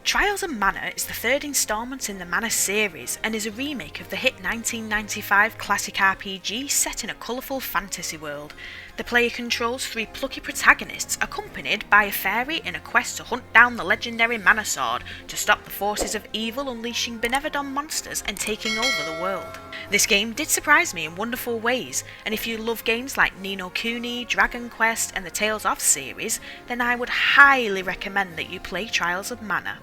Trials of Mana is the third instalment in the Mana series and is a remake of the hit 1995 classic RPG set in a colourful fantasy world. The player controls three plucky protagonists accompanied by a fairy in a quest to hunt down the legendary Mana Sword to stop the forces of evil unleashing benevolent monsters and taking over the world. This game did surprise me in wonderful ways, and if you love games like Ni no Kuni, Dragon Quest and the Tales of series, then I would highly recommend that you play Trials of Mana.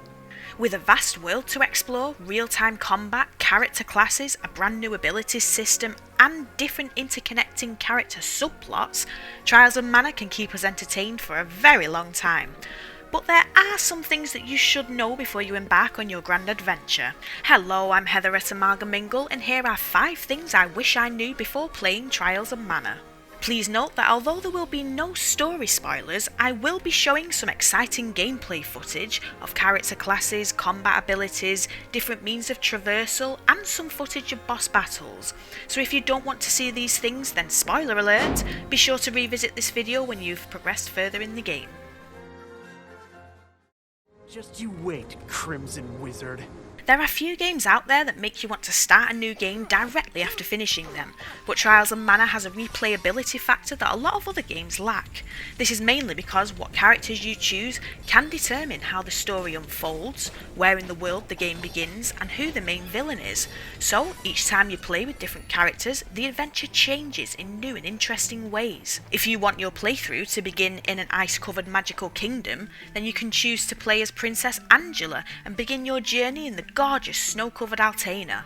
With a vast world to explore, real-time combat, character classes, a brand new abilities system, and different interconnecting character subplots, Trials of Mana can keep us entertained for a very long time. But there are some things that you should know before you embark on your grand adventure. Hello, I'm Heather at Amalgamingle, and here are 5 things I wish I knew before playing Trials of Mana. Please note that although there will be no story spoilers, I will be showing some exciting gameplay footage of character classes, combat abilities, different means of traversal, and some footage of boss battles. So if you don't want to see these things, then spoiler alert, be sure to revisit this video when you've progressed further in the game. Just you wait, Crimson Wizard. There are few games out there that make you want to start a new game directly after finishing them, but Trials of Mana has a replayability factor that a lot of other games lack. This is mainly because what characters you choose can determine how the story unfolds, where in the world the game begins, and who the main villain is. So, each time you play with different characters, the adventure changes in new and interesting ways. If you want your playthrough to begin in an ice-covered magical kingdom, then you can choose to play as Princess Angela and begin your journey in the gorgeous snow-covered Altena.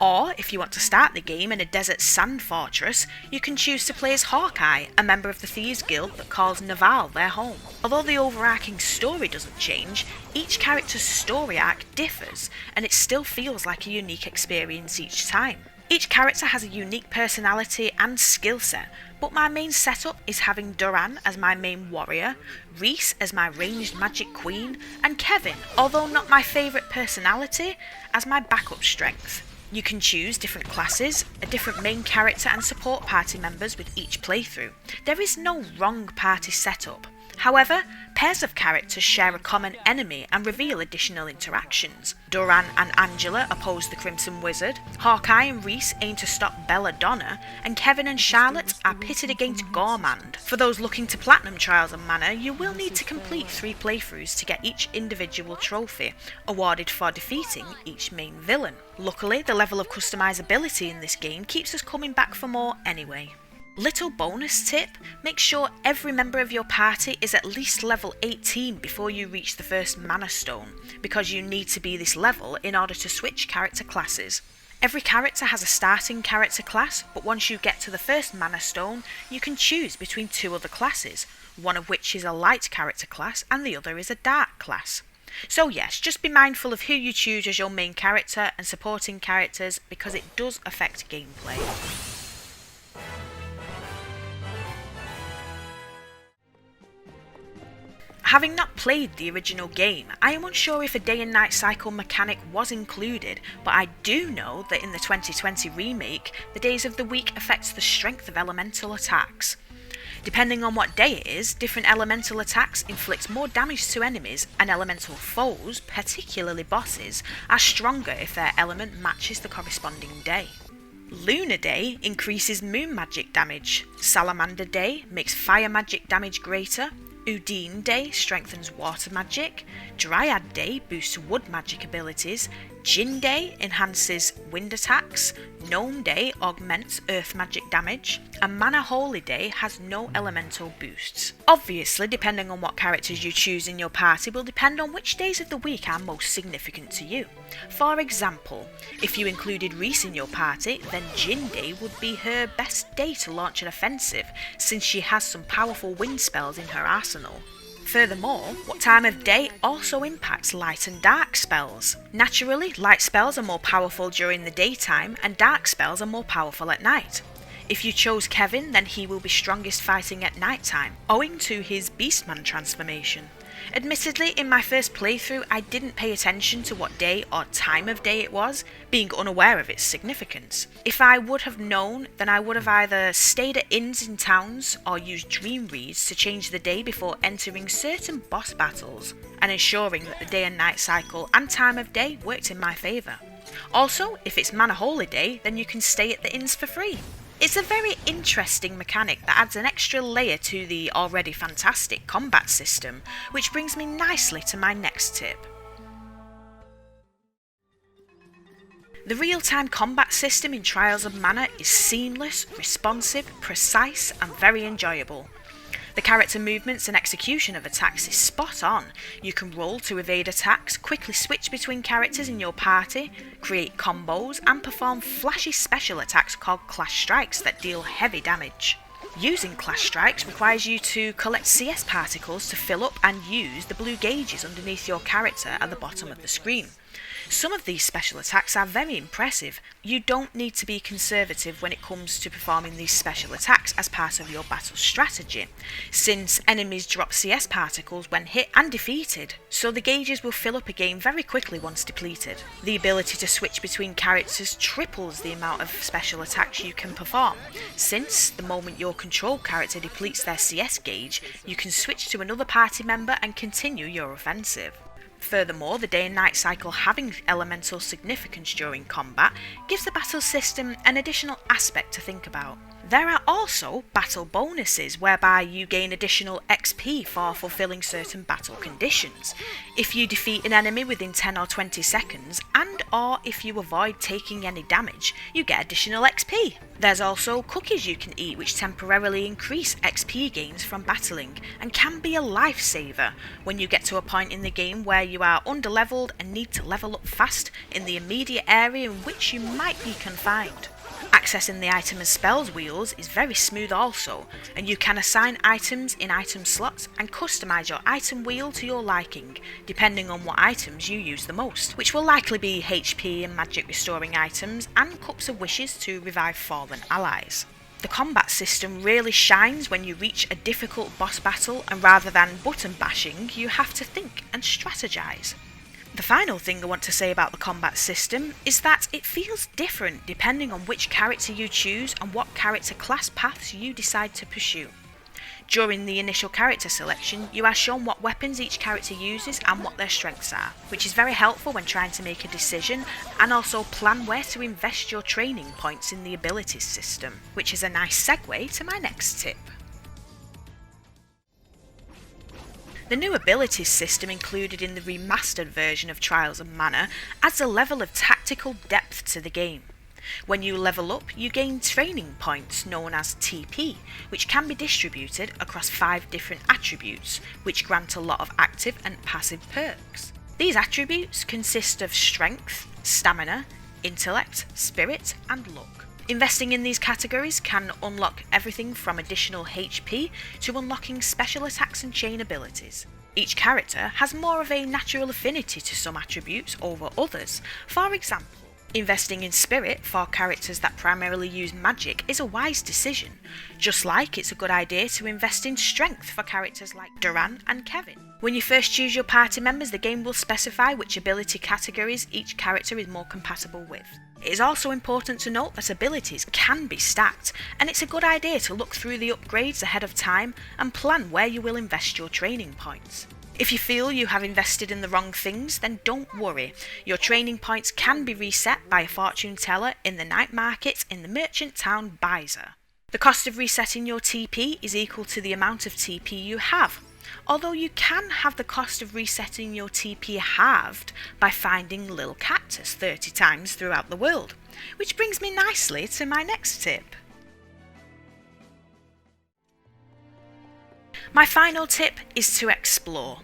Or, if you want to start the game in a desert sand fortress, you can choose to play as Hawkeye, a member of the Thieves Guild that calls Naval their home. Although the overarching story doesn't change, each character's story arc differs, and it still feels like a unique experience each time. Each character has a unique personality and skill set, but my main setup is having Duran as my main warrior, Reese as my ranged magic queen, and Kevin, although not my favourite personality, as my backup strength. You can choose different classes, a different main character and support party members with each playthrough. There is no wrong party setup. However, pairs of characters share a common enemy and reveal additional interactions. Duran and Angela oppose the Crimson Wizard, Hawkeye and Reese aim to stop Belladonna, and Kevin and Charlotte are pitted against Gormand. For those looking to platinum Trials of Mana, you will need to complete 3 playthroughs to get each individual trophy, awarded for defeating each main villain. Luckily, the level of customizability in this game keeps us coming back for more anyway. Little bonus tip, make sure every member of your party is at least level 18 before you reach the first Mana Stone, because you need to be this level in order to switch character classes. Every character has a starting character class, but once you get to the first Mana Stone, you can choose between 2 other classes, one of which is a light character class and the other is a dark class. So yes, just be mindful of who you choose as your main character and supporting characters, because it does affect gameplay. Having not played the original game, I am unsure if a day and night cycle mechanic was included, but I do know that in the 2020 remake, the days of the week affects the strength of elemental attacks. Depending on what day it is, different elemental attacks inflict more damage to enemies, and elemental foes, particularly bosses, are stronger if their element matches the corresponding day. Lunar Day increases moon magic damage, Salamander Day makes fire magic damage greater, Udine Day strengthens water magic, Dryad Day boosts wood magic abilities, Jin Day enhances wind attacks, Gnome Day augments earth magic damage, and Mana Holy Day has no elemental boosts. Obviously, depending on what characters you choose in your party will depend on which days of the week are most significant to you. For example, if you included Reese in your party, then Jin Day would be her best day to launch an offensive, since she has some powerful wind spells in her arsenal. Furthermore, what time of day also impacts light and dark spells. Naturally, light spells are more powerful during the daytime and dark spells are more powerful at night. If you chose Kevin, then he will be strongest fighting at night time, owing to his Beastman transformation. Admittedly, in my first playthrough, I didn't pay attention to what day or time of day it was, being unaware of its significance. If I would have known, then I would have either stayed at inns in towns or used dream reads to change the day before entering certain boss battles, and ensuring that the day and night cycle and time of day worked in my favour. Also, if it's Manor Holiday, then you can stay at the inns for free. It's a very interesting mechanic that adds an extra layer to the already fantastic combat system, which brings me nicely to my next tip. The real-time combat system in Trials of Mana is seamless, responsive, precise, and very enjoyable. The character movements and execution of attacks is spot on. You can roll to evade attacks, quickly switch between characters in your party, create combos, and perform flashy special attacks called Clash Strikes that deal heavy damage. Using Clash Strikes requires you to collect CS particles to fill up and use the blue gauges underneath your character at the bottom of the screen. Some of these special attacks are very impressive. You don't need to be conservative when it comes to performing these special attacks as part of your battle strategy, since enemies drop CS particles when hit and defeated, so the gauges will fill up again very quickly once depleted. The ability to switch between characters triples the amount of special attacks you can perform, since the moment your control character depletes their CS gauge, you can switch to another party member and continue your offensive. Furthermore, the day and night cycle having elemental significance during combat gives the battle system an additional aspect to think about. There are also battle bonuses whereby you gain additional XP for fulfilling certain battle conditions. If you defeat an enemy within 10 or 20 seconds and or if you avoid taking any damage, you get additional XP. There's also cookies you can eat which temporarily increase XP gains from battling and can be a lifesaver when you get to a point in the game where you are underleveled and need to level up fast in the immediate area in which you might be confined. Accessing the item and spells wheels is very smooth also, and you can assign items in item slots and customise your item wheel to your liking, depending on what items you use the most, which will likely be HP and magic restoring items and cups of wishes to revive fallen allies. The combat system really shines when you reach a difficult boss battle, and rather than button bashing, you have to think and strategise. The final thing I want to say about the combat system is that it feels different depending on which character you choose and what character class paths you decide to pursue. During the initial character selection, you are shown what weapons each character uses and what their strengths are, which is very helpful when trying to make a decision and also plan where to invest your training points in the abilities system, which is a nice segue to my next tip. The new abilities system included in the remastered version of Trials of Mana adds a level of tactical depth to the game. When you level up, you gain training points known as TP, which can be distributed across 5 different attributes, which grant a lot of active and passive perks. These attributes consist of strength, stamina, intellect, spirit, and luck. Investing in these categories can unlock everything from additional HP to unlocking special attacks and chain abilities. Each character has more of a natural affinity to some attributes over others. For example, investing in spirit for characters that primarily use magic is a wise decision, just like it's a good idea to invest in strength for characters like Duran and Kevin. When you first choose your party members, the game will specify which ability categories each character is more compatible with. It is also important to note that abilities can be stacked, and it's a good idea to look through the upgrades ahead of time and plan where you will invest your training points. If you feel you have invested in the wrong things, then don't worry. Your training points can be reset by a fortune teller in the night market in the merchant town Bizer. The cost of resetting your TP is equal to the amount of TP you have, although you can have the cost of resetting your TP halved by finding Lil Cactus 30 times throughout the world, which brings me nicely to my next tip. My final tip is to explore.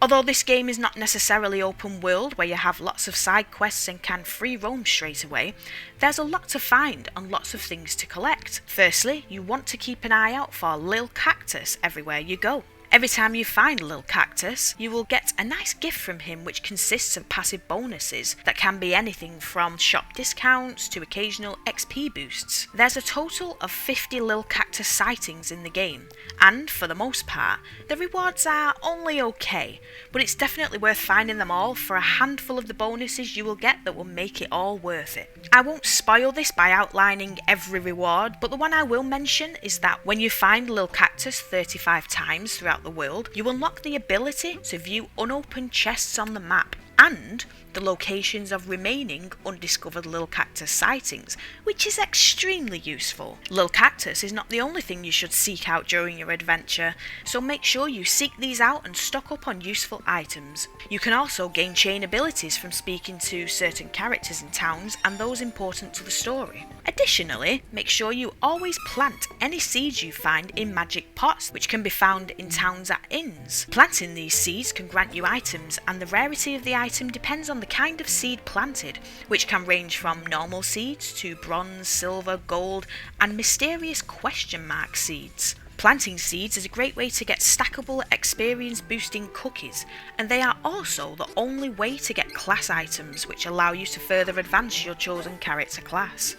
Although this game is not necessarily open world where you have lots of side quests and can free roam straight away, there's a lot to find and lots of things to collect. Firstly, you want to keep an eye out for Lil Cactus everywhere you go. Every time you find a little cactus, you will get a nice gift from him which consists of passive bonuses that can be anything from shop discounts to occasional XP boosts. There's a total of 50 lil cactus sightings in the game, and for the most part, the rewards are only okay, but it's definitely worth finding them all for a handful of the bonuses you will get that will make it all worth it. I won't spoil this by outlining every reward, but the one I will mention is that when you find Lil Cactus 35 times throughout the world, you unlock the ability to view unopened chests on the map and the locations of remaining undiscovered Lil Cactus sightings, which is extremely useful. Lil Cactus is not the only thing you should seek out during your adventure, so make sure you seek these out and stock up on useful items. You can also gain chain abilities from speaking to certain characters in towns and those important to the story. Additionally, make sure you always plant any seeds you find in magic pots, which can be found in towns at inns. Planting these seeds can grant you items, and the rarity of the item depends on the kind of seed planted, which can range from normal seeds to bronze, silver, gold, and mysterious question mark seeds. Planting seeds is a great way to get stackable experience boosting cookies, and they are also the only way to get class items which allow you to further advance your chosen character class.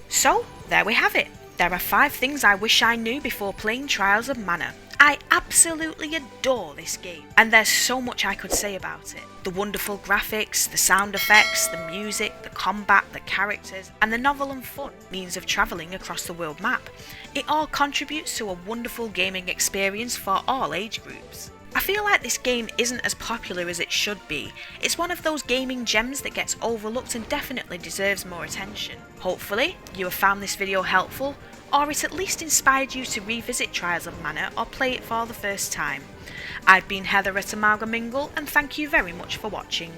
So, there we have it. There are 5 things I wish I knew before playing Trials of Mana. I absolutely adore this game, and there's so much I could say about it. The wonderful graphics, the sound effects, the music, the combat, the characters, and the novel and fun means of travelling across the world map. It all contributes to a wonderful gaming experience for all age groups. I feel like this game isn't as popular as it should be. It's one of those gaming gems that gets overlooked and definitely deserves more attention. Hopefully, you have found this video helpful, or it at least inspired you to revisit Trials of Mana or play it for the first time. I've been Heather at Amalgamingle, and thank you very much for watching.